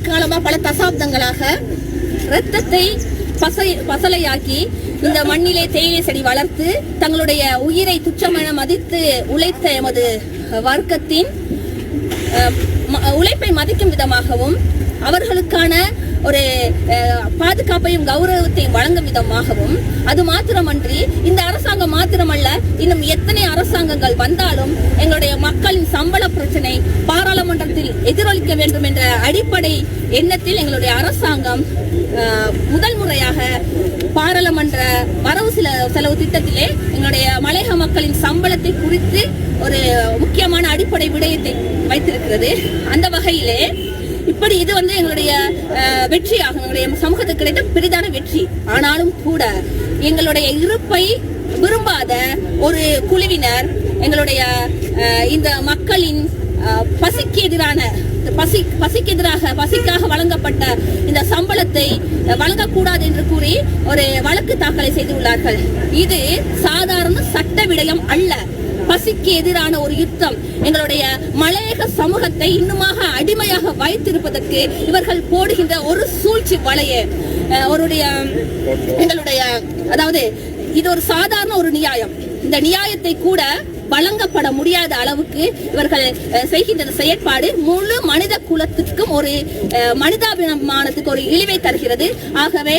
காலமா பல தசாப்தங்களாக இரத்தத்தை பசலையாக்கி இந்த மண்ணிலே தேயிலை செடி வளர்த்து தங்களுடைய உயிரை துச்சமென மதித்து உழைத்த எமது வர்க்கத்தின் உழைப்பை மதிக்கும் விதமாகவும் அவர்களுக்கான ஒரு பாதுகாப்பையும் கௌரவத்தையும் வழங்கும் விதமாகவும் அது மாத்திரமன்றி இந்த அரசாங்கம் மாத்திரமல்ல இன்னும் எத்தனை அரசாங்கங்கள் வந்தாலும் எங்களுடைய மக்களின் சம்பள பிரச்சனை பாராளுமன்றத்தில் எதிரொலிக்க வேண்டும் என்ற அடிப்படை எண்ணத்தில் எங்களுடைய அரசாங்கம் முதல் முறையாக பாராளுமன்ற வரவு செலவு திட்டத்திலே எங்களுடைய மலையக மக்களின் சம்பளத்தை குறித்து ஒரு முக்கியமான அடிப்படை விடயத்தை வைத்திருக்கிறது. அந்த வகையிலே இப்படி இது எங்களுடைய வெற்றியாகும், எங்களுடைய சமூகத்துக்கு கிடைத்த பெரிதான வெற்றி. ஆனாலும் கூட எங்களுடைய இருப்பை விரும்பாத ஒரு குழுவினர் எங்களுடைய இந்த மக்களின் பசிக்காக வழங்கப்பட்ட இந்த சம்பளத்தை வழங்கக்கூடாது என்று கூறி ஒரு வழக்கு தாக்கலை செய்துள்ளார்கள். இது சாதாரண சட்ட விடயம் அல்ல. பசிக்கு எதிரான ஒரு யுத்தம். எங்களுடைய மலையக சமூகத்தை இன்னுமாக அடிமையாக வைத்திருப்பதற்கு இவர்கள் போடுகின்ற ஒரு சூழ்ச்சி வலைய எங்களுடைய அதாவது இது ஒரு சாதாரண ஒரு நியாயம். இந்த நியாயத்தை கூட வழங்கப்பட முடியாத அளவுக்கு இவர்கள் செய்கின்ற செயற்பாடு முழு மனித குலத்துக்கும் ஒரு மனிதாபிமானத்துக்கு ஒரு இழிவை தருகிறது. ஆகவே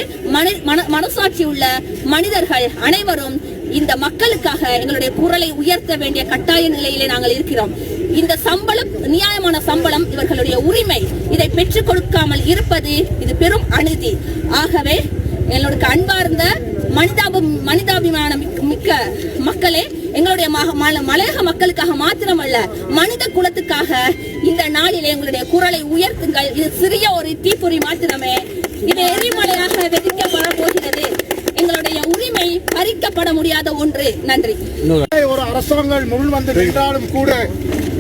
மனசாட்சி உள்ள மனிதர்கள் அனைவரும் இந்த மக்களுக்காக எங்களுடைய குரலை உயர்த்த வேண்டிய கட்டாய நிலையிலே நாங்கள் இருக்கிறோம். இந்த சம்பளம் நியாயமான சம்பளம் இவர்களுடைய உரிமை. இதை பெற்றுக் கொடுக்காமல் இருப்பது இது பெரும் அநீதி. ஆகவே எங்களுடைய அன்பார்ந்த மனிதாபிமானம் மிக்க மக்களே, எங்களுடைய மலையக மக்களுக்காக மாத்திரமல்ல மனித குலத்துக்காக இந்த நாளிலே எங்களுடைய குரலை உயர்த்துங்கள். இது சிறிய ஒரு தீப்பொறி மாத்திரமே. இது எரிமலையாக வெடிக்கப்பட போகிறது. எங்களுடைய உரிமை பறிக்கப்பட முடியாத ஒன்று. நன்றி. ஒரு அரசாங்கம் முன் வந்து நின்றாலும் கூட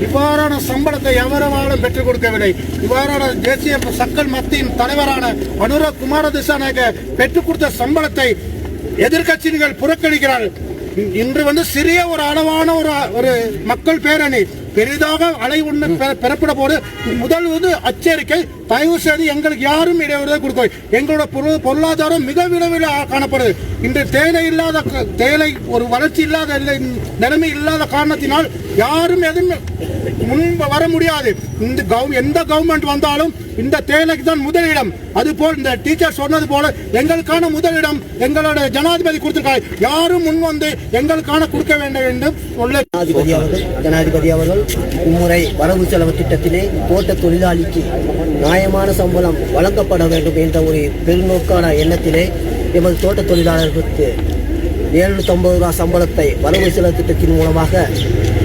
இவ்வாறான சம்பளத்தை எவராலும் பெற்றுக் கொடுக்கவில்லை. இவ்வாறான தேசிய மக்கள் மத்தியின் தலைவரான அனுர குமார திசாநாயக்க பெற்றுக் கொடுத்த சம்பளத்தை எதிர்கட்சிகள் புறக்கணிக்கிறார்கள். இன்று சிறிய ஒரு அளவான ஒரு மக்கள் பேரணி பெரிதாக அலை ஒன்று பெறப்பட போது முதல் அச்சரிக்கை, தயவு செய்து எங்களுக்கு யாரும் இடைவெளி கொடுக்க. எங்களோட பொருளாதாரம் மிக விரைவில் காணப்படுது. இன்று தேயிலை ஒரு வளர்ச்சி இல்லாத நிலைமை இல்லாத காரணத்தினால் யாரும் எதுவும் முன் வர முடியாது. எந்த கவர்மெண்ட் வந்தாலும் இந்த தேயிலைக்கு தான் முதலிடம். அதுபோல் இந்த டீச்சர் சொன்னது போல எங்களுக்கான முதலிடம் எங்களோட ஜனாதிபதி கொடுத்திருக்காரு. யாரும் முன் வந்து எங்களுக்கான கொடுக்க வேண்டும் என்று சொல்ல ஜனாதிபதி அவர்கள் இம்முறை வரவு செலவு திட்டத்திலே தோட்ட தொழிலாளிக்கு நியாயமான சம்பளம் வழங்கப்பட வேண்டும் என்ற ஒரு பெருநோக்கான எண்ணத்திலே எமது தோட்ட தொழிலாளர்களுக்கு 750 ரூபா சம்பளத்தை வரவு செலவு திட்டத்தின் மூலமாக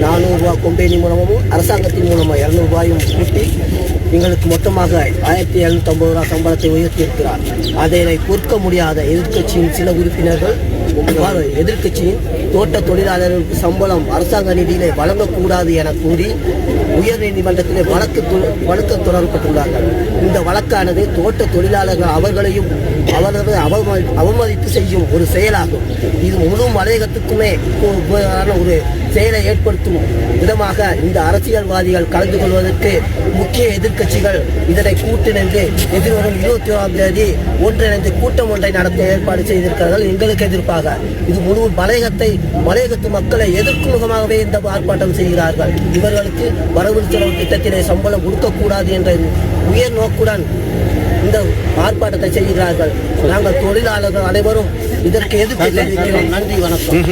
400 ரூபா கொம்பேனி மூலமும் அரசாங்கத்தின் மூலமாக 200 ரூபாயும் கூட்டி எங்களுக்கு மொத்தமாக 1750 ரூபா சம்பளத்தை உயர்த்தியிருக்கிறார். அதனை பொறுக்க முடியாத எதிர்க்கட்சியின் சில உறுப்பினர்கள் எதிர்க்கட்சியின் தோட்ட தொழிலாளர்களுக்கு சம்பளம் அரசாங்க நிதியிலே வழங்கக்கூடாது என கூறி உயர் நீதிமன்றத்திலே வழக்கு தொடரப்பட்டுள்ளார்கள். இந்த வழக்கானது தோட்ட தொழிலாளர்கள் அவர்களையும் அவரது அவமதித்து செய்யும் ஒரு செயலாகும். இது முழு மலையகத்துக்குமே ஒரு செயலை ஏற்படுத்தும் விதமாக இந்த அரசியல்வாதிகள் கலந்து கொள்வதற்கு முக்கிய எதிர்க்கட்சிகள் இதனை கூட்டிணைந்து எதிர்வரும் 21ஆம் தேதி ஒன்றிணைந்து கூட்டம் ஒன்றை நடத்த ஏற்பாடு செய்திருக்கிறார்கள். எங்களுக்கு எதிர்ப்பாக இது முழு மலையகத்து மக்களை எதிர்க்கும் முகமாகவே இந்த ஆர்ப்பாட்டம் செய்கிறார்கள். இவர்களுக்கு வரவு செலவு திட்டத்திலே சம்பளம் கொடுக்கக்கூடாது என்ற உயர் நோக்குடன் இந்த ஆர்ப்பாட்டத்தை செய்கிறார்கள். நாங்கள் தொழிலாளர்கள் அனைவரும் இதற்கு எதிர்ப்பு தெரிவிக்கிறோம். நன்றி, வணக்கம்.